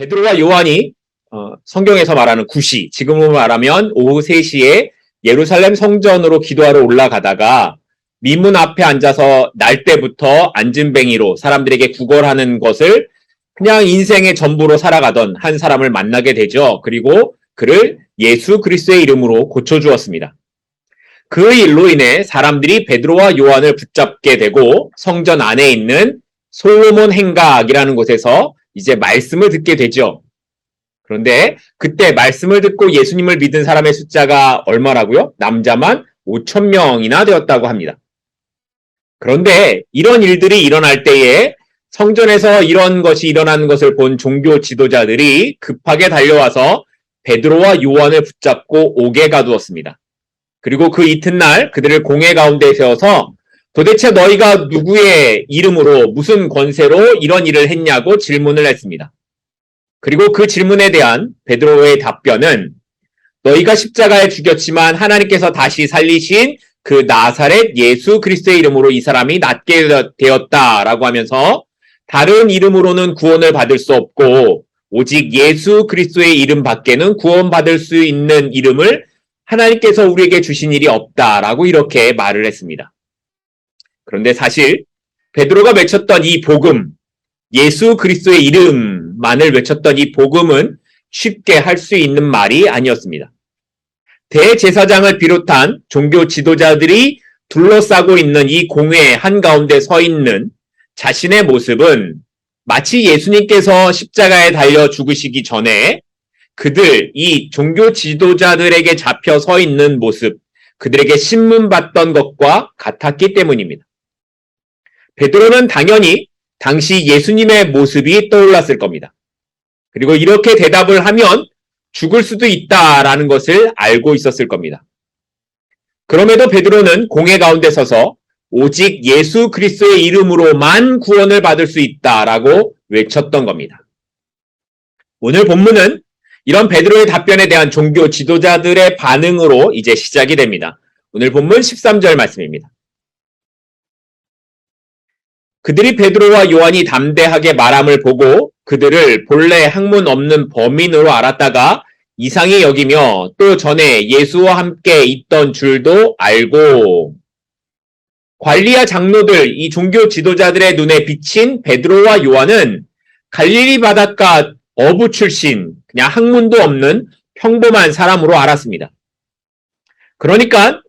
베드로와 요한이 성경에서 말하는 구시, 지금으로 말하면 오후 3시에 예루살렘 성전으로 기도하러 올라가다가 미문 앞에 앉아서 날 때부터 앉은뱅이로 사람들에게 구걸하는 것을 그냥 인생의 전부로 살아가던 한 사람을 만나게 되죠. 그리고 그를 예수 그리스도의 이름으로 고쳐주었습니다. 그 일로 인해 사람들이 베드로와 요한을 붙잡게 되고 성전 안에 있는 솔로몬 행각이라는 곳에서 이제 말씀을 듣게 되죠. 그런데 그때 말씀을 듣고 예수님을 믿은 사람의 숫자가 얼마라고요? 남자만 5,000명이나 되었다고 합니다. 그런데 이런 일들이 일어날 때에 성전에서 이런 것이 일어나는 것을 본 종교 지도자들이 급하게 달려와서 베드로와 요한을 붙잡고 옥에 가두었습니다. 그리고 그 이튿날 그들을 공회 가운데 세워서 도대체 너희가 누구의 이름으로 무슨 권세로 이런 일을 했냐고 질문을 했습니다. 그리고 그 질문에 대한 베드로의 답변은 너희가 십자가에 죽였지만 하나님께서 다시 살리신 그 나사렛 예수 그리스도의 이름으로 이 사람이 낫게 되었다라고 하면서 다른 이름으로는 구원을 받을 수 없고 오직 예수 그리스도의 이름 밖에는 구원받을 수 있는 이름을 하나님께서 우리에게 주신 일이 없다라고 이렇게 말을 했습니다. 그런데 사실 베드로가 외쳤던 이 복음, 예수 그리스도의 이름만을 외쳤던 이 복음은 쉽게 할 수 있는 말이 아니었습니다. 대제사장을 비롯한 종교 지도자들이 둘러싸고 있는 이 공회 한가운데 서 있는 자신의 모습은 마치 예수님께서 십자가에 달려 죽으시기 전에 그들, 이 종교 지도자들에게 잡혀 서 있는 모습, 그들에게 신문받던 것과 같았기 때문입니다. 베드로는 당연히 당시 예수님의 모습이 떠올랐을 겁니다. 그리고 이렇게 대답을 하면 죽을 수도 있다라는 것을 알고 있었을 겁니다. 그럼에도 베드로는 공회 가운데 서서 오직 예수 그리스도의 이름으로만 구원을 받을 수 있다라고 외쳤던 겁니다. 오늘 본문은 이런 베드로의 답변에 대한 종교 지도자들의 반응으로 이제 시작이 됩니다. 오늘 본문 13절 말씀입니다. 그들이 베드로와 요한이 담대하게 말함을 보고 그들을 본래 학문 없는 범인으로 알았다가 이상히 여기며 또 전에 예수와 함께 있던 줄도 알고 관리와 장로들, 이 종교 지도자들의 눈에 비친 베드로와 요한은 갈릴리 바닷가 어부 출신, 그냥 학문도 없는 평범한 사람으로 알았습니다. 그러니까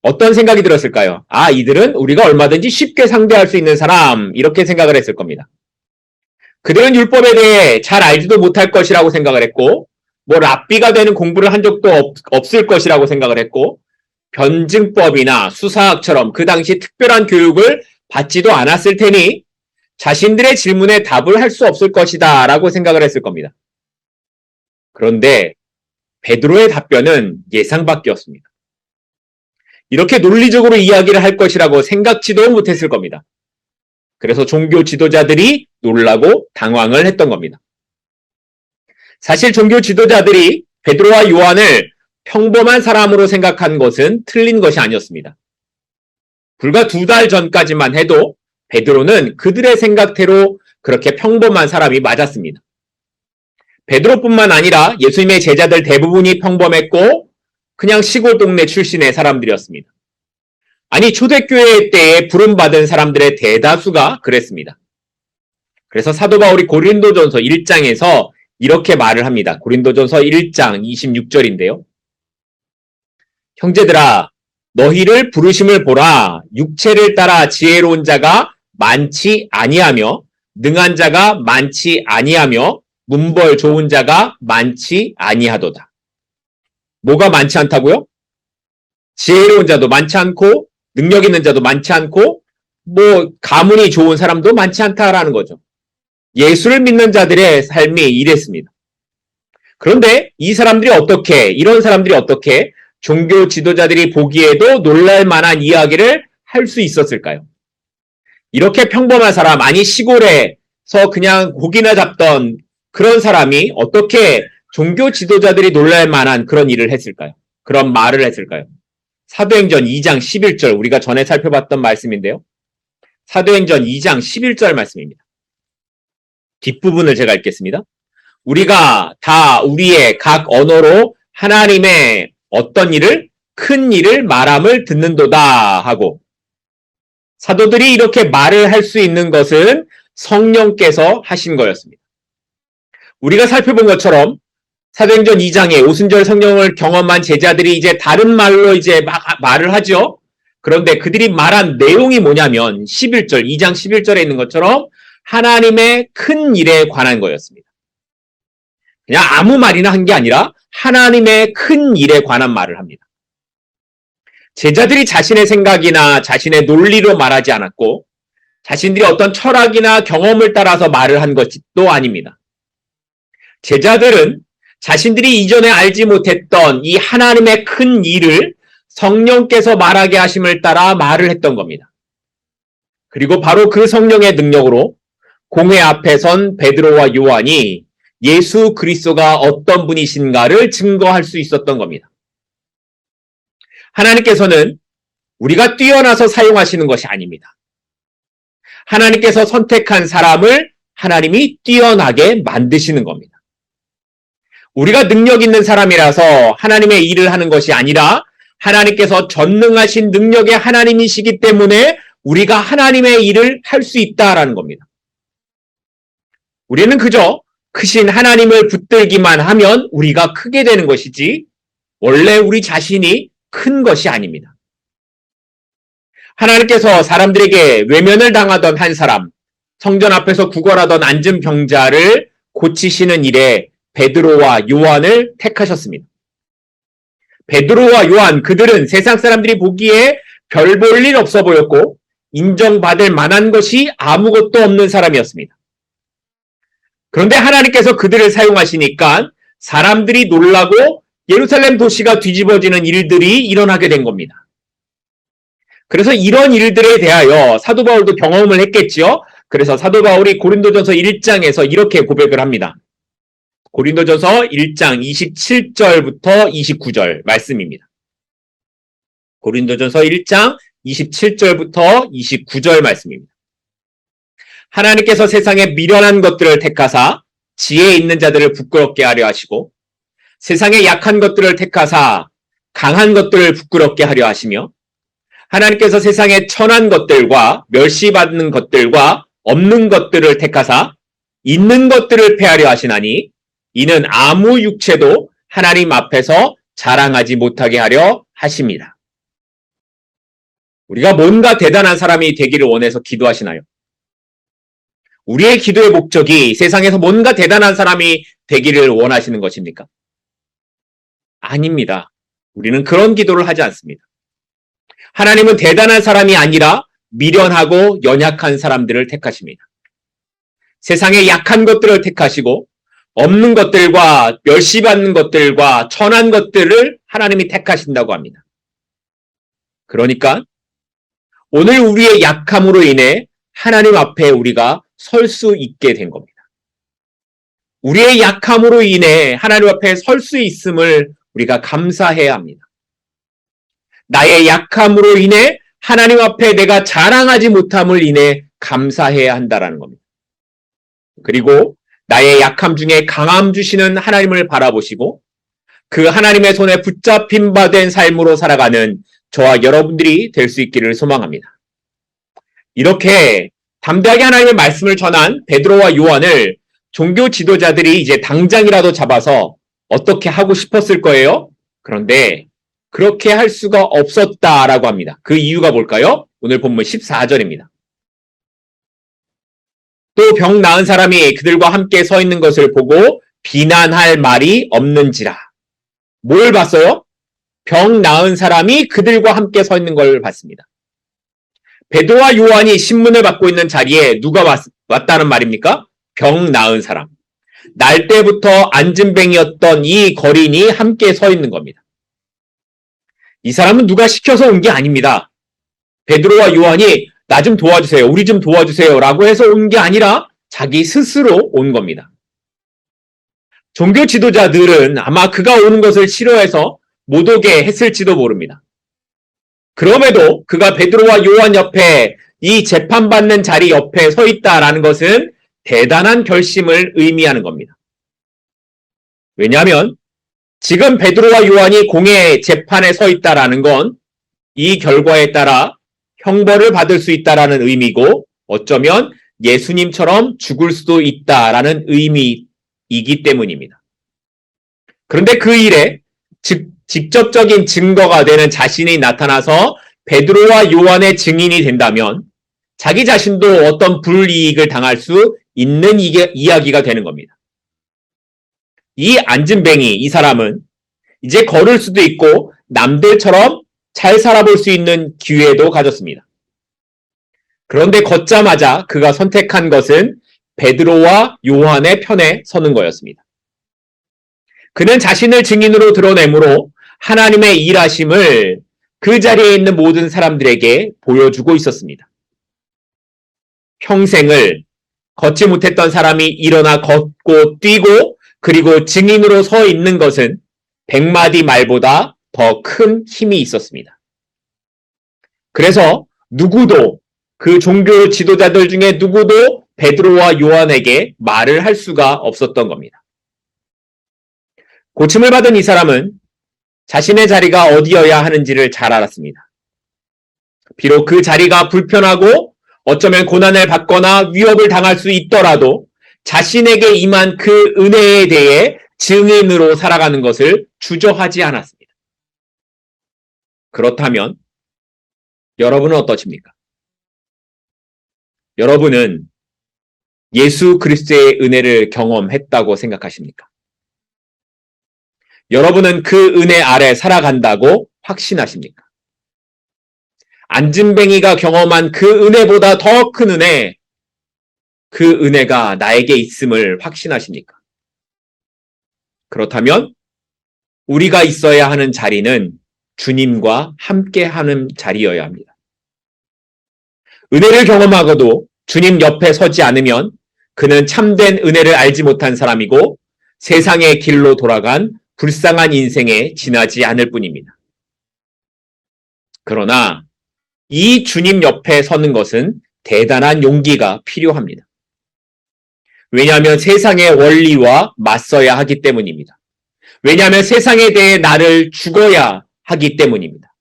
어떤 생각이 들었을까요? 아, 이들은 우리가 얼마든지 쉽게 상대할 수 있는 사람, 이렇게 생각을 했을 겁니다. 그들은 율법에 대해 잘 알지도 못할 것이라고 생각을 했고 뭐 랍비가 되는 공부를 한 적도 없을 것이라고 생각을 했고 변증법이나 수사학처럼 그 당시 특별한 교육을 받지도 않았을 테니 자신들의 질문에 답을 할 수 없을 것이다 라고 생각을 했을 겁니다. 그런데 베드로의 답변은 예상 밖이었습니다. 이렇게 논리적으로 이야기를 할 것이라고 생각지도 못했을 겁니다. 그래서 종교 지도자들이 놀라고 당황을 했던 겁니다. 사실 종교 지도자들이 베드로와 요한을 평범한 사람으로 생각한 것은 틀린 것이 아니었습니다. 불과 2달 전까지만 해도 베드로는 그들의 생각대로 그렇게 평범한 사람이 맞았습니다. 베드로뿐만 아니라 예수님의 제자들 대부분이 평범했고 그냥 시골 동네 출신의 사람들이었습니다. 아니 초대교회 때에 부름받은 사람들의 대다수가 그랬습니다. 그래서 사도 바울이 고린도전서 1장에서 이렇게 말을 합니다. 고린도전서 1장 26절인데요. 형제들아 너희를 부르심을 보라. 육체를 따라 지혜로운 자가 많지 아니하며 능한 자가 많지 아니하며 문벌 좋은 자가 많지 아니하도다. 뭐가 많지 않다고요? 지혜로운 자도 많지 않고 능력 있는 자도 많지 않고 뭐 가문이 좋은 사람도 많지 않다라는 거죠. 예수를 믿는 자들의 삶이 이랬습니다. 그런데 이 사람들이 어떻게, 이런 사람들이 어떻게 종교 지도자들이 보기에도 놀랄 만한 이야기를 할 수 있었을까요? 이렇게 평범한 사람, 아니 시골에서 그냥 고기나 잡던 그런 사람이 어떻게 종교 지도자들이 놀랄 만한 그런 일을 했을까요? 그런 말을 했을까요? 사도행전 2장 11절, 우리가 전에 살펴봤던 말씀인데요. 사도행전 2장 11절 말씀입니다. 뒷부분을 제가 읽겠습니다. 우리가 다 우리의 각 언어로 하나님의 어떤 일을, 큰 일을 말함을 듣는도다 하고, 사도들이 이렇게 말을 할 수 있는 것은 성령께서 하신 거였습니다. 우리가 살펴본 것처럼 사도행전 2장에 오순절 성령을 경험한 제자들이 이제 다른 말로 이제 말을 하죠. 그런데 그들이 말한 내용이 뭐냐면 11절, 2장 11절에 있는 것처럼 하나님의 큰 일에 관한 거였습니다. 그냥 아무 말이나 한 게 아니라 하나님의 큰 일에 관한 말을 합니다. 제자들이 자신의 생각이나 자신의 논리로 말하지 않았고 자신들이 어떤 철학이나 경험을 따라서 말을 한 것도 아닙니다. 제자들은 자신들이 이전에 알지 못했던 이 하나님의 큰 일을 성령께서 말하게 하심을 따라 말을 했던 겁니다. 그리고 바로 그 성령의 능력으로 공회 앞에 선 베드로와 요한이 예수 그리스도가 어떤 분이신가를 증거할 수 있었던 겁니다. 하나님께서는 우리가 뛰어나서 사용하시는 것이 아닙니다. 하나님께서 선택한 사람을 하나님이 뛰어나게 만드시는 겁니다. 우리가 능력 있는 사람이라서 하나님의 일을 하는 것이 아니라 하나님께서 전능하신 능력의 하나님이시기 때문에 우리가 하나님의 일을 할 수 있다라는 겁니다. 우리는 그저 크신 하나님을 붙들기만 하면 우리가 크게 되는 것이지 원래 우리 자신이 큰 것이 아닙니다. 하나님께서 사람들에게 외면을 당하던 한 사람, 성전 앞에서 구걸하던 앉은 병자를 고치시는 일에 베드로와 요한을 택하셨습니다. 베드로와 요한, 그들은 세상 사람들이 보기에 별 볼 일 없어 보였고 인정받을 만한 것이 아무것도 없는 사람이었습니다. 그런데 하나님께서 그들을 사용하시니까 사람들이 놀라고 예루살렘 도시가 뒤집어지는 일들이 일어나게 된 겁니다. 그래서 이런 일들에 대하여 사도 바울도 경험을 했겠지요. 그래서 사도 바울이 고린도전서 1장에서 이렇게 고백을 합니다. 고린도전서 1장 27절부터 29절 말씀입니다. 고린도전서 1장 27절부터 29절 말씀입니다. 하나님께서 세상에 미련한 것들을 택하사 지혜 있는 자들을 부끄럽게 하려 하시고 세상에 약한 것들을 택하사 강한 것들을 부끄럽게 하려 하시며 하나님께서 세상에 천한 것들과 멸시받는 것들과 없는 것들을 택하사 있는 것들을 폐하려 하시나니 이는 아무 육체도 하나님 앞에서 자랑하지 못하게 하려 하십니다. 우리가 뭔가 대단한 사람이 되기를 원해서 기도하시나요? 우리의 기도의 목적이 세상에서 뭔가 대단한 사람이 되기를 원하시는 것입니까? 아닙니다. 우리는 그런 기도를 하지 않습니다. 하나님은 대단한 사람이 아니라 미련하고 연약한 사람들을 택하십니다. 세상에 약한 것들을 택하시고 없는 것들과 멸시받는 것들과 천한 것들을 하나님이 택하신다고 합니다. 그러니까 오늘 우리의 약함으로 인해 하나님 앞에 우리가 설 수 있게 된 겁니다. 우리의 약함으로 인해 하나님 앞에 설 수 있음을 우리가 감사해야 합니다. 나의 약함으로 인해 하나님 앞에 내가 자랑하지 못함을 인해 감사해야 한다라는 겁니다. 그리고 나의 약함 중에 강함 주시는 하나님을 바라보시고 그 하나님의 손에 붙잡힌 바 된 삶으로 살아가는 저와 여러분들이 될 수 있기를 소망합니다. 이렇게 담대하게 하나님의 말씀을 전한 베드로와 요한을 종교 지도자들이 이제 당장이라도 잡아서 어떻게 하고 싶었을 거예요. 그런데 그렇게 할 수가 없었다라고 합니다. 그 이유가 뭘까요? 오늘 본문 14절입니다. 또 병 나은 사람이 그들과 함께 서 있는 것을 보고 비난할 말이 없는지라. 뭘 봤어요? 병 나은 사람이 그들과 함께 서 있는 걸 봤습니다. 베드로와 요한이 신문을 받고 있는 자리에 누가 왔다는 말입니까? 병 나은 사람. 날 때부터 안진뱅이였던 이 거린이 함께 서 있는 겁니다. 이 사람은 누가 시켜서 온 게 아닙니다. 베드로와 요한이 나 좀 도와주세요. 우리 좀 도와주세요. 라고 해서 온 게 아니라 자기 스스로 온 겁니다. 종교 지도자들은 아마 그가 오는 것을 싫어해서 못 오게 했을지도 모릅니다. 그럼에도 그가 베드로와 요한 옆에 이 재판받는 자리 옆에 서 있다라는 것은 대단한 결심을 의미하는 겁니다. 왜냐하면 지금 베드로와 요한이 공의 재판에 서 있다라는 건 이 결과에 따라 형벌을 받을 수 있다라는 의미고 어쩌면 예수님처럼 죽을 수도 있다라는 의미이기 때문입니다. 그런데 그 일에 직접적인 증거가 되는 자신이 나타나서 베드로와 요한의 증인이 된다면 자기 자신도 어떤 불이익을 당할 수 있는 이야기가 되는 겁니다. 이 안진뱅이, 이 사람은 이제 걸을 수도 있고 남들처럼 잘 살아볼 수 있는 기회도 가졌습니다. 그런데 걷자마자 그가 선택한 것은 베드로와 요한의 편에 서는 거였습니다. 그는 자신을 증인으로 드러내므로 하나님의 일하심을 그 자리에 있는 모든 사람들에게 보여주고 있었습니다. 평생을 걷지 못했던 사람이 일어나 걷고 뛰고 그리고 증인으로 서 있는 것은 100마디 말보다 더 큰 힘이 있었습니다. 그래서 누구도 그 종교 지도자들 중에 누구도 베드로와 요한에게 말을 할 수가 없었던 겁니다. 고침을 받은 이 사람은 자신의 자리가 어디여야 하는지를 잘 알았습니다. 비록 그 자리가 불편하고 어쩌면 고난을 받거나 위협을 당할 수 있더라도 자신에게 임한 그 은혜에 대해 증인으로 살아가는 것을 주저하지 않았습니다. 그렇다면 여러분은 어떠십니까? 여러분은 예수 그리스도의 은혜를 경험했다고 생각하십니까? 여러분은 그 은혜 아래 살아간다고 확신하십니까? 안진뱅이가 경험한 그 은혜보다 더 큰 은혜, 그 은혜가 나에게 있음을 확신하십니까? 그렇다면 우리가 있어야 하는 자리는 주님과 함께하는 자리여야 합니다. 은혜를 경험하고도 주님 옆에 서지 않으면 그는 참된 은혜를 알지 못한 사람이고 세상의 길로 돌아간 불쌍한 인생에 지나지 않을 뿐입니다. 그러나 이 주님 옆에 서는 것은 대단한 용기가 필요합니다. 왜냐하면 세상의 원리와 맞서야 하기 때문입니다. 왜냐하면 세상에 대해 나를 죽어야 하기 때문입니다.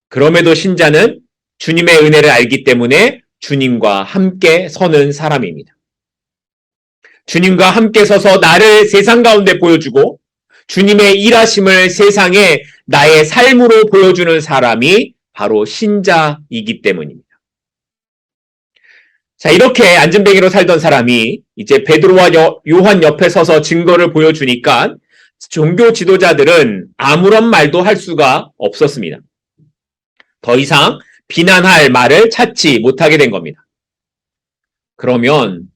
그럼에도 신자는 주님의 은혜를 알기 때문에 주님과 함께 서는 사람입니다. 주님과 함께 서서 나를 세상 가운데 보여주고 주님의 일하심을 세상에 나의 삶으로 보여주는 사람이 바로 신자이기 때문입니다. 자, 이렇게 안진뱅이로 살던 사람이 이제 베드로와 요한 옆에 서서 증거를 보여주니까 종교 지도자들은 아무런 말도 할 수가 없었습니다. 더 이상 비난할 말을 찾지 못하게 된 겁니다. 그러면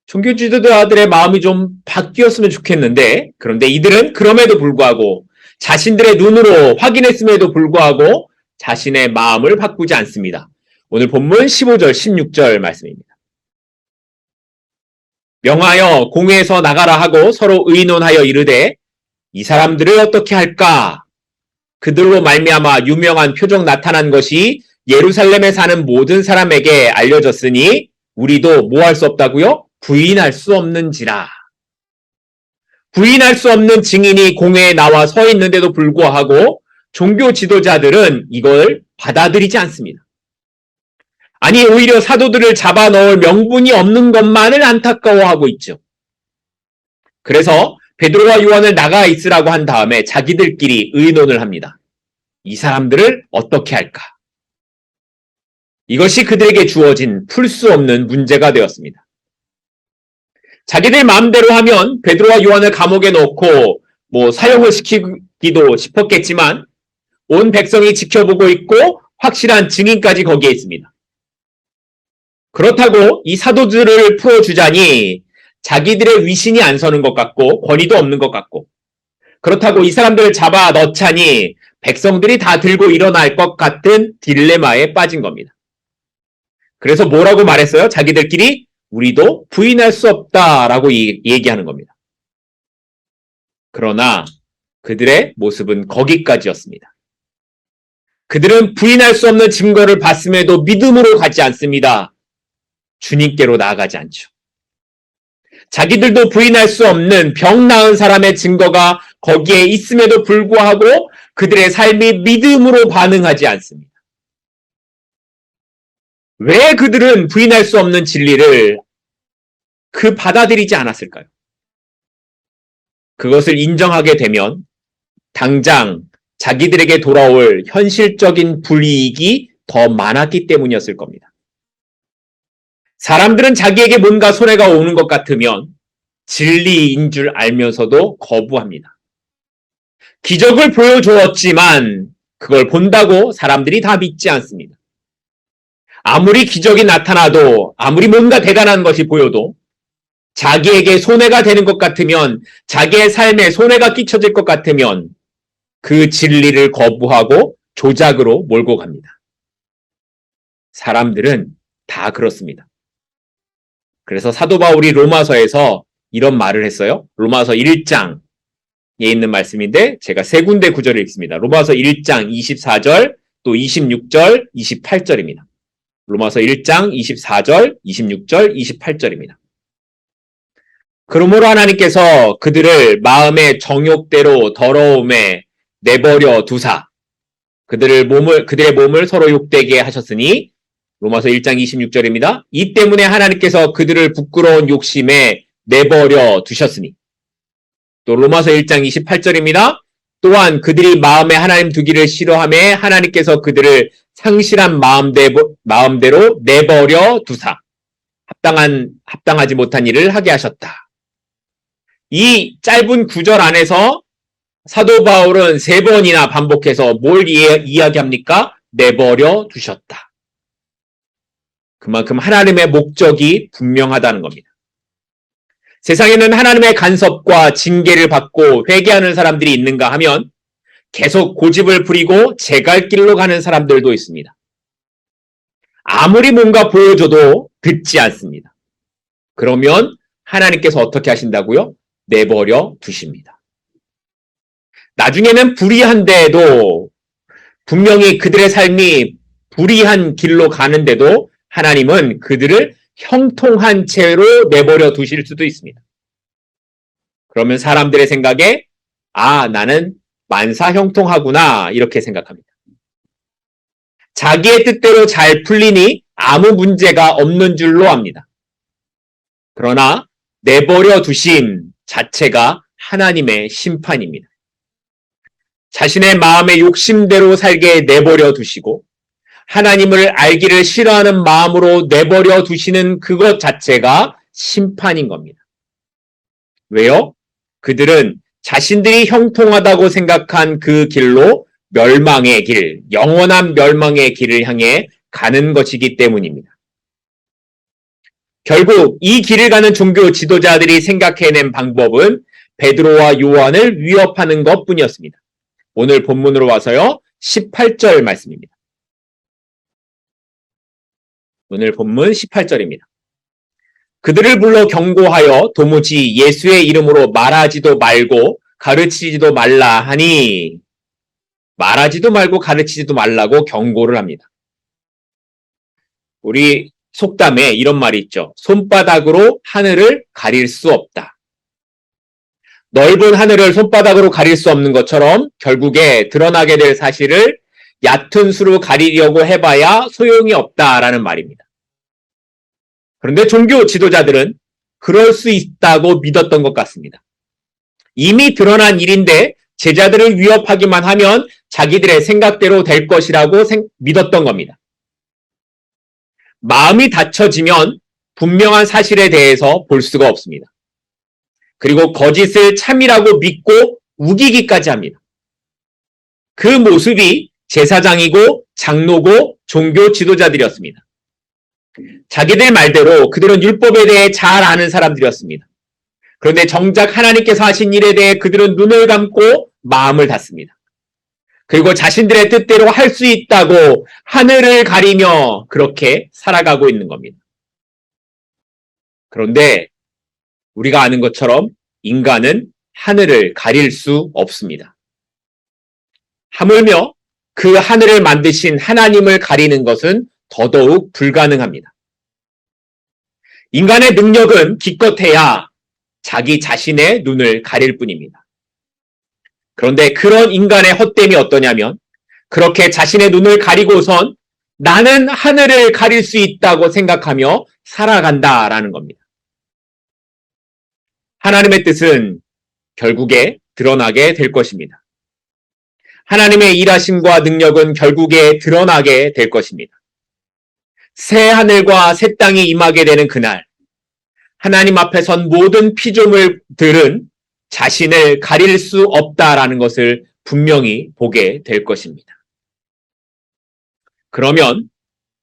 종교 지도자들의 마음이 좀 바뀌었으면 좋겠는데, 그런데 이들은 그럼에도 불구하고 자신들의 눈으로 확인했음에도 불구하고 자신의 마음을 바꾸지 않습니다. 오늘 본문 15절, 16절 말씀입니다. 명하여 공회에서 나가라 하고 서로 의논하여 이르되 이 사람들을 어떻게 할까? 그들로 말미암아 유명한 표적 나타난 것이 예루살렘에 사는 모든 사람에게 알려졌으니 우리도 뭐 할 수 없다고요? 부인할 수 없는지라. 부인할 수 없는 증인이 공회에 나와 서 있는데도 불구하고 종교 지도자들은 이걸 받아들이지 않습니다. 아니, 오히려 사도들을 잡아넣을 명분이 없는 것만을 안타까워하고 있죠. 그래서 베드로와 요한을 나가 있으라고 한 다음에 자기들끼리 의논을 합니다. 이 사람들을 어떻게 할까? 이것이 그들에게 주어진 풀 수 없는 문제가 되었습니다. 자기들 마음대로 하면 베드로와 요한을 감옥에 넣고 사형을 시키기도 싶었겠지만 온 백성이 지켜보고 있고 확실한 증인까지 거기에 있습니다. 그렇다고 이 사도들을 풀어주자니 자기들의 위신이 안 서는 것 같고 권위도 없는 것 같고, 그렇다고 이 사람들을 잡아 넣자니 백성들이 다 들고 일어날 것 같은 딜레마에 빠진 겁니다. 그래서 뭐라고 말했어요? 자기들끼리 우리도 부인할 수 없다라고 얘기하는 겁니다. 그러나 그들의 모습은 거기까지였습니다. 그들은 부인할 수 없는 증거를 봤음에도 믿음으로 가지 않습니다. 주님께로 나아가지 않죠. 자기들도 부인할 수 없는 병 나은 사람의 증거가 거기에 있음에도 불구하고 그들의 삶이 믿음으로 반응하지 않습니다. 왜 그들은 부인할 수 없는 진리를 받아들이지 않았을까요? 그것을 인정하게 되면 당장 자기들에게 돌아올 현실적인 불이익이 더 많았기 때문이었을 겁니다. 사람들은 자기에게 뭔가 손해가 오는 것 같으면 진리인 줄 알면서도 거부합니다. 기적을 보여주었지만 그걸 본다고 사람들이 다 믿지 않습니다. 아무리 기적이 나타나도, 아무리 뭔가 대단한 것이 보여도 자기에게 손해가 되는 것 같으면, 자기의 삶에 손해가 끼쳐질 것 같으면 그 진리를 거부하고 조작으로 몰고 갑니다. 사람들은 다 그렇습니다. 그래서 사도 바울이 로마서에서 이런 말을 했어요. 로마서 1장에 있는 말씀인데 제가 세 군데 구절을 읽습니다. 로마서 1장 24절, 또 26절, 28절입니다. 로마서 1장 24절, 26절, 28절입니다. 그러므로 하나님께서 그들을 마음의 정욕대로 더러움에 내버려 두사 그들의 몸을 서로 욕되게 하셨으니, 로마서 1장 26절입니다. 이 때문에 하나님께서 그들을 부끄러운 욕심에 내버려 두셨으니, 또 로마서 1장 28절입니다. 또한 그들이 마음에 하나님 두기를 싫어하며 하나님께서 그들을 상실한 마음대로 내버려 두사 합당하지 못한 일을 하게 하셨다. 이 짧은 구절 안에서 사도 바울은 3번이나 반복해서 뭘 이야기합니까? 내버려 두셨다. 그만큼 하나님의 목적이 분명하다는 겁니다. 세상에는 하나님의 간섭과 징계를 받고 회개하는 사람들이 있는가 하면 계속 고집을 부리고 제 갈 길로 가는 사람들도 있습니다. 아무리 뭔가 보여줘도 듣지 않습니다. 그러면 하나님께서 어떻게 하신다고요? 내버려 두십니다. 나중에는 불의한데도, 분명히 그들의 삶이 불의한 길로 가는데도 하나님은 그들을 형통한 채로 내버려 두실 수도 있습니다. 그러면 사람들의 생각에 나는 만사 형통하구나 이렇게 생각합니다. 자기의 뜻대로 잘 풀리니 아무 문제가 없는 줄로 압니다. 그러나 내버려 두심 자체가 하나님의 심판입니다. 자신의 마음의 욕심대로 살게 내버려 두시고 하나님을 알기를 싫어하는 마음으로 내버려 두시는 그것 자체가 심판인 겁니다. 왜요? 그들은 자신들이 형통하다고 생각한 그 길로 멸망의 길, 영원한 멸망의 길을 향해 가는 것이기 때문입니다. 결국 이 길을 가는 종교 지도자들이 생각해낸 방법은 베드로와 요한을 위협하는 것뿐이었습니다. 오늘 본문으로 와서요, 18절 말씀입니다. 오늘 본문 18절입니다. 그들을 불러 경고하여 도무지 예수의 이름으로 말하지도 말고 가르치지도 말라 하니, 말하지도 말고 가르치지도 말라고 경고를 합니다. 우리 속담에 이런 말이 있죠. 손바닥으로 하늘을 가릴 수 없다. 넓은 하늘을 손바닥으로 가릴 수 없는 것처럼 결국에 드러나게 될 사실을 얕은 수로 가리려고 해봐야 소용이 없다라는 말입니다. 그런데 종교 지도자들은 그럴 수 있다고 믿었던 것 같습니다. 이미 드러난 일인데 제자들을 위협하기만 하면 자기들의 생각대로 될 것이라고 믿었던 겁니다. 마음이 닫혀지면 분명한 사실에 대해서 볼 수가 없습니다. 그리고 거짓을 참이라고 믿고 우기기까지 합니다. 그 모습이 제사장이고 장로고 종교 지도자들이었습니다. 자기들 말대로 그들은 율법에 대해 잘 아는 사람들이었습니다. 그런데 정작 하나님께서 하신 일에 대해 그들은 눈을 감고 마음을 닫습니다. 그리고 자신들의 뜻대로 할 수 있다고 하늘을 가리며 그렇게 살아가고 있는 겁니다. 그런데 우리가 아는 것처럼 인간은 하늘을 가릴 수 없습니다. 하물며 그 하늘을 만드신 하나님을 가리는 것은 더더욱 불가능합니다. 인간의 능력은 기껏해야 자기 자신의 눈을 가릴 뿐입니다. 그런데 그런 인간의 헛됨이 어떠냐면 그렇게 자신의 눈을 가리고선 나는 하늘을 가릴 수 있다고 생각하며 살아간다라는 겁니다. 하나님의 뜻은 결국에 드러나게 될 것입니다. 하나님의 일하심과 능력은 결국에 드러나게 될 것입니다. 새 하늘과 새 땅이 임하게 되는 그날, 하나님 앞에 선 모든 피조물들은 자신을 가릴 수 없다라는 것을 분명히 보게 될 것입니다. 그러면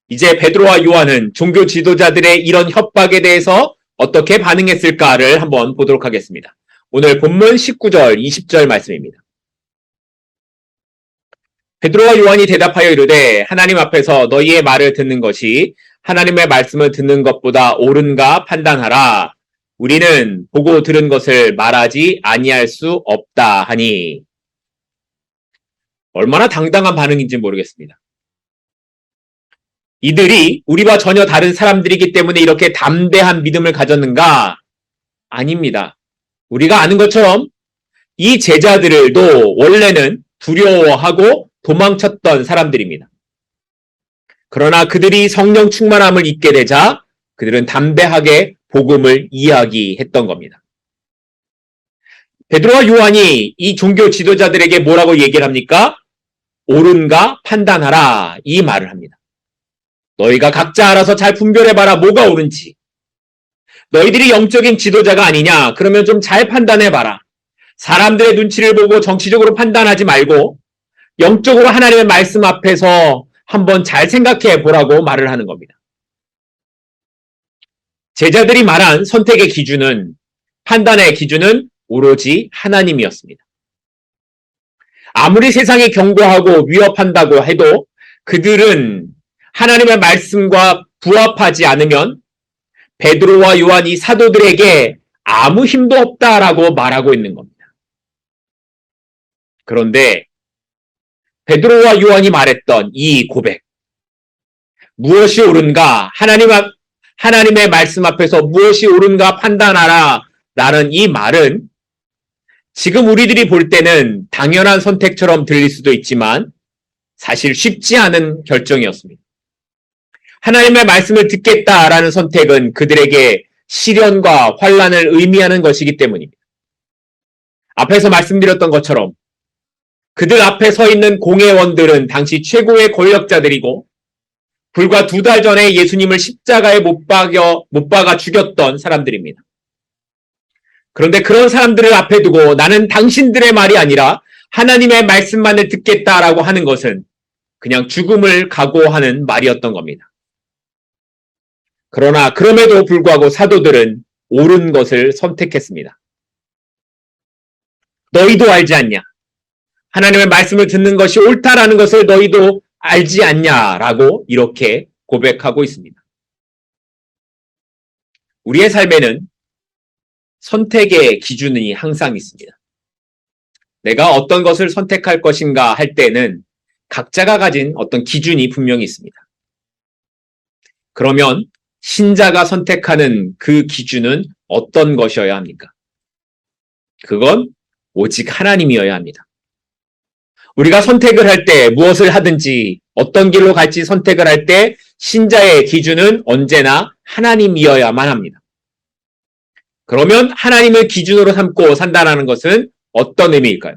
이제 베드로와 요한은 종교 지도자들의 이런 협박에 대해서 어떻게 반응했을까를 한번 보도록 하겠습니다. 오늘 본문 19절, 20절 말씀입니다. 베드로와 요한이 대답하여 이르되 하나님 앞에서 너희의 말을 듣는 것이 하나님의 말씀을 듣는 것보다 옳은가 판단하라. 우리는 보고 들은 것을 말하지 아니할 수 없다 하니. 얼마나 당당한 반응인지 모르겠습니다. 이들이 우리와 전혀 다른 사람들이기 때문에 이렇게 담대한 믿음을 가졌는가? 아닙니다. 우리가 아는 것처럼 이 제자들도 원래는 두려워하고 도망쳤던 사람들입니다. 그러나 그들이 성령 충만함을 입게 되자 그들은 담대하게 복음을 이야기했던 겁니다. 베드로와 요한이 이 종교 지도자들에게 뭐라고 얘기를 합니까? 옳은가 판단하라 이 말을 합니다. 너희가 각자 알아서 잘 분별해봐라 뭐가 옳은지. 너희들이 영적인 지도자가 아니냐? 그러면 좀 잘 판단해봐라. 사람들의 눈치를 보고 정치적으로 판단하지 말고 영적으로 하나님의 말씀 앞에서 한번 잘 생각해 보라고 말을 하는 겁니다. 제자들이 말한 선택의 기준은, 판단의 기준은 오로지 하나님이었습니다. 아무리 세상이 경고하고 위협한다고 해도 그들은 하나님의 말씀과 부합하지 않으면 베드로와 요한이 사도들에게 아무 힘도 없다라고 말하고 있는 겁니다. 그런데 베드로와 요한이 말했던 이 고백, 무엇이 옳은가, 하나님의 말씀 앞에서 무엇이 옳은가 판단하라 라는 이 말은 지금 우리들이 볼 때는 당연한 선택처럼 들릴 수도 있지만 사실 쉽지 않은 결정이었습니다. 하나님의 말씀을 듣겠다라는 선택은 그들에게 시련과 환난을 의미하는 것이기 때문입니다. 앞에서 말씀드렸던 것처럼 그들 앞에 서 있는 공회원들은 당시 최고의 권력자들이고 불과 2달 전에 예수님을 십자가에 못 박아 죽였던 사람들입니다. 그런데 그런 사람들을 앞에 두고 나는 당신들의 말이 아니라 하나님의 말씀만을 듣겠다라고 하는 것은 그냥 죽음을 각오하는 말이었던 겁니다. 그러나 그럼에도 불구하고 사도들은 옳은 것을 선택했습니다. 너희도 알지 않냐? 하나님의 말씀을 듣는 것이 옳다라는 것을 너희도 알지 않냐라고 이렇게 고백하고 있습니다. 우리의 삶에는 선택의 기준이 항상 있습니다. 내가 어떤 것을 선택할 것인가 할 때는 각자가 가진 어떤 기준이 분명히 있습니다. 그러면 신자가 선택하는 그 기준은 어떤 것이어야 합니까? 그건 오직 하나님이어야 합니다. 우리가 선택을 할 때 무엇을 하든지 어떤 길로 갈지 선택을 할 때 신자의 기준은 언제나 하나님이어야만 합니다. 그러면 하나님을 기준으로 삼고 산다는 것은 어떤 의미일까요?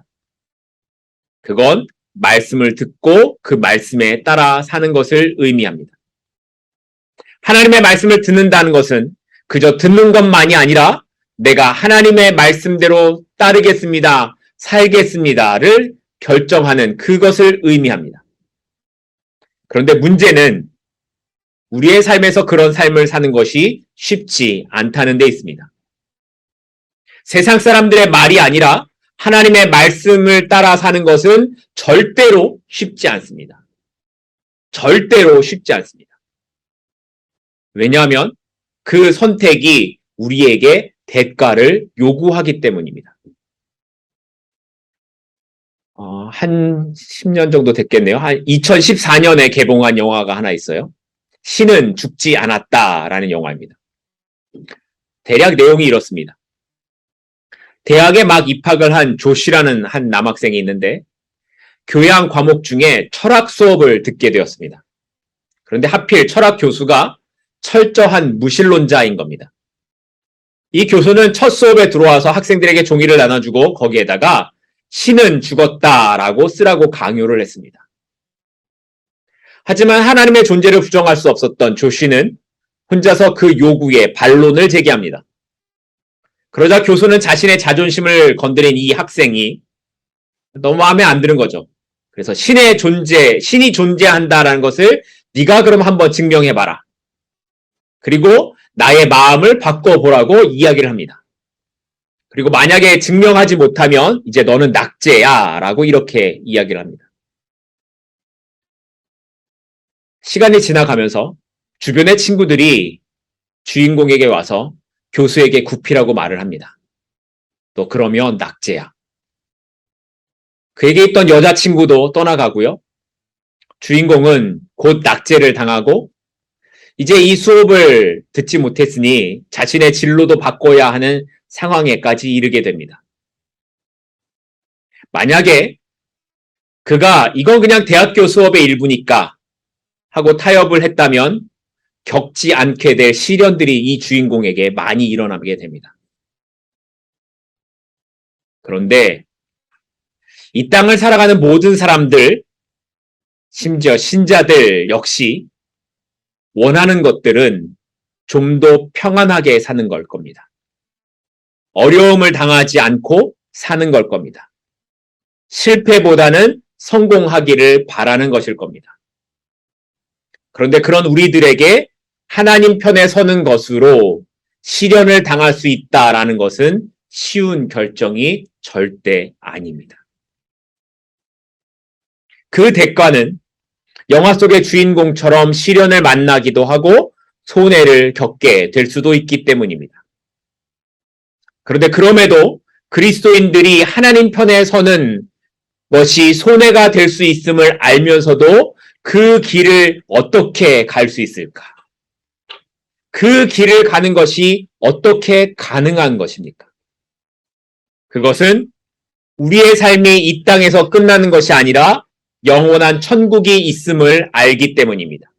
그건 말씀을 듣고 그 말씀에 따라 사는 것을 의미합니다. 하나님의 말씀을 듣는다는 것은 그저 듣는 것만이 아니라 내가 하나님의 말씀대로 따르겠습니다, 살겠습니다를 결정하는 그것을 의미합니다. 그런데 문제는 우리의 삶에서 그런 삶을 사는 것이 쉽지 않다는 데 있습니다. 세상 사람들의 말이 아니라 하나님의 말씀을 따라 사는 것은 절대로 쉽지 않습니다. 절대로 쉽지 않습니다. 왜냐하면 그 선택이 우리에게 대가를 요구하기 때문입니다. 한 10년 정도 됐겠네요. 한 2014년에 개봉한 영화가 하나 있어요. 신은 죽지 않았다라는 영화입니다. 대략 내용이 이렇습니다. 대학에 막 입학을 한 조씨라는 한 남학생이 있는데 교양 과목 중에 철학 수업을 듣게 되었습니다. 그런데 하필 철학 교수가 철저한 무신론자인 겁니다. 이 교수는 첫 수업에 들어와서 학생들에게 종이를 나눠주고 거기에다가 신은 죽었다라고 쓰라고 강요를 했습니다. 하지만 하나님의 존재를 부정할 수 없었던 조씨는 혼자서 그 요구에 반론을 제기합니다. 그러자 교수는 자신의 자존심을 건드린 이 학생이 너무 마음에 안 드는 거죠. 그래서 신이 존재한다라는 것을 네가 그럼 한번 증명해봐라. 그리고 나의 마음을 바꿔보라고 이야기를 합니다. 그리고 만약에 증명하지 못하면 이제 너는 낙제야 라고 이렇게 이야기를 합니다. 시간이 지나가면서 주변의 친구들이 주인공에게 와서 교수에게 구피라고 말을 합니다. 너 그러면 낙제야. 그에게 있던 여자친구도 떠나가고요. 주인공은 곧 낙제를 당하고 이제 이 수업을 듣지 못했으니 자신의 진로도 바꿔야 하는 상황에까지 이르게 됩니다. 만약에 그가 이건 그냥 대학교 수업의 일부니까 하고 타협을 했다면 겪지 않게 될 시련들이 이 주인공에게 많이 일어나게 됩니다. 그런데 이 땅을 살아가는 모든 사람들, 심지어 신자들 역시 원하는 것들은 좀 더 평안하게 사는 걸 겁니다. 어려움을 당하지 않고 사는 걸 겁니다. 실패보다는 성공하기를 바라는 것일 겁니다. 그런데 그런 우리들에게 하나님 편에 서는 것으로 시련을 당할 수 있다라는 것은 쉬운 결정이 절대 아닙니다. 그 대가는 영화 속의 주인공처럼 시련을 만나기도 하고 손해를 겪게 될 수도 있기 때문입니다. 그런데 그럼에도 그리스도인들이 하나님 편에 서는 것이 손해가 될 수 있음을 알면서도 그 길을 어떻게 갈 수 있을까? 그 길을 가는 것이 어떻게 가능한 것입니까? 그것은 우리의 삶이 이 땅에서 끝나는 것이 아니라 영원한 천국이 있음을 알기 때문입니다.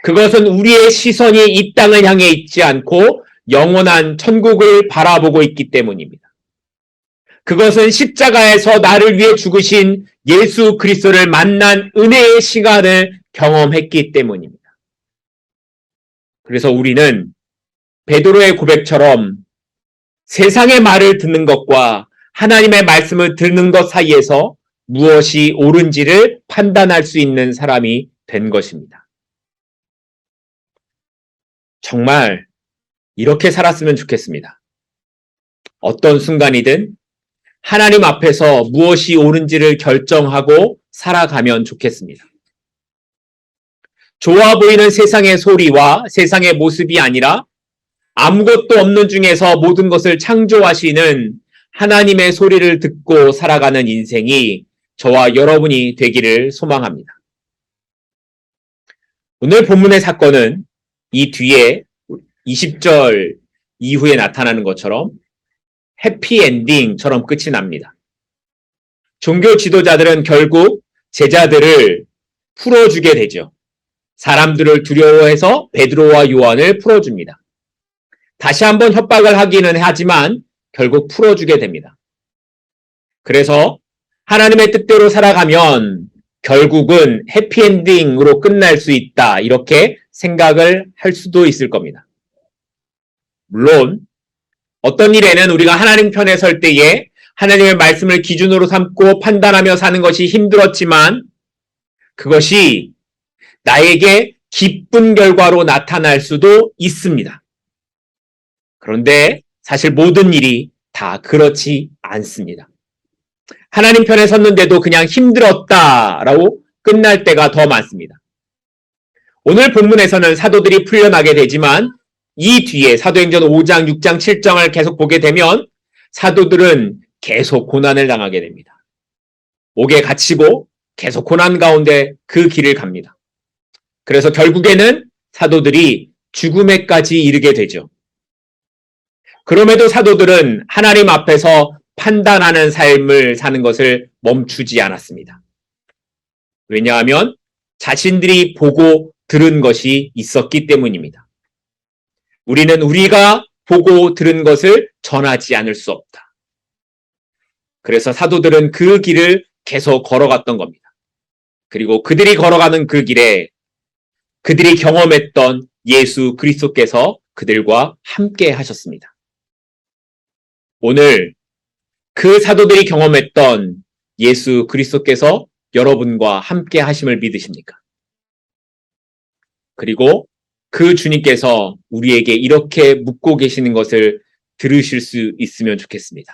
그것은 우리의 시선이 이 땅을 향해 있지 않고 영원한 천국을 바라보고 있기 때문입니다. 그것은 십자가에서 나를 위해 죽으신 예수 그리스도를 만난 은혜의 시간을 경험했기 때문입니다. 그래서 우리는 베드로의 고백처럼 세상의 말을 듣는 것과 하나님의 말씀을 듣는 것 사이에서 무엇이 옳은지를 판단할 수 있는 사람이 된 것입니다. 정말 이렇게 살았으면 좋겠습니다. 어떤 순간이든 하나님 앞에서 무엇이 옳은지를 결정하고 살아가면 좋겠습니다. 좋아 보이는 세상의 소리와 세상의 모습이 아니라 아무것도 없는 중에서 모든 것을 창조하시는 하나님의 소리를 듣고 살아가는 인생이 저와 여러분이 되기를 소망합니다. 오늘 본문의 사건은 이 뒤에 20절 이후에 나타나는 것처럼 해피엔딩처럼 끝이 납니다. 종교 지도자들은 결국 제자들을 풀어주게 되죠. 사람들을 두려워해서 베드로와 요한을 풀어줍니다. 다시 한번 협박을 하기는 하지만 결국 풀어주게 됩니다. 그래서 하나님의 뜻대로 살아가면 결국은 해피엔딩으로 끝날 수 있다, 이렇게 생각을 할 수도 있을 겁니다. 물론 어떤 일에는 우리가 하나님 편에 설 때에 하나님의 말씀을 기준으로 삼고 판단하며 사는 것이 힘들었지만 그것이 나에게 기쁜 결과로 나타날 수도 있습니다. 그런데 사실 모든 일이 다 그렇지 않습니다. 하나님 편에 섰는데도 그냥 힘들었다라고 끝날 때가 더 많습니다. 오늘 본문에서는 사도들이 풀려나게 되지만 이 뒤에 사도행전 5장, 6장, 7장을 계속 보게 되면 사도들은 계속 고난을 당하게 됩니다. 옥에 갇히고 계속 고난 가운데 그 길을 갑니다. 그래서 결국에는 사도들이 죽음에까지 이르게 되죠. 그럼에도 사도들은 하나님 앞에서 판단하는 삶을 사는 것을 멈추지 않았습니다. 왜냐하면 자신들이 보고 들은 것이 있었기 때문입니다. 우리는 우리가 보고 들은 것을 전하지 않을 수 없다. 그래서 사도들은 그 길을 계속 걸어갔던 겁니다. 그리고 그들이 걸어가는 그 길에 그들이 경험했던 예수 그리스도께서 그들과 함께 하셨습니다. 오늘 그 사도들이 경험했던 예수 그리스도께서 여러분과 함께 하심을 믿으십니까? 그리고 그 주님께서 우리에게 이렇게 묻고 계시는 것을 들으실 수 있으면 좋겠습니다.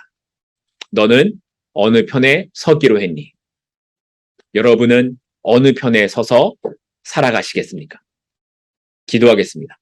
너는 어느 편에 서기로 했니? 여러분은 어느 편에 서서 살아가시겠습니까? 기도하겠습니다.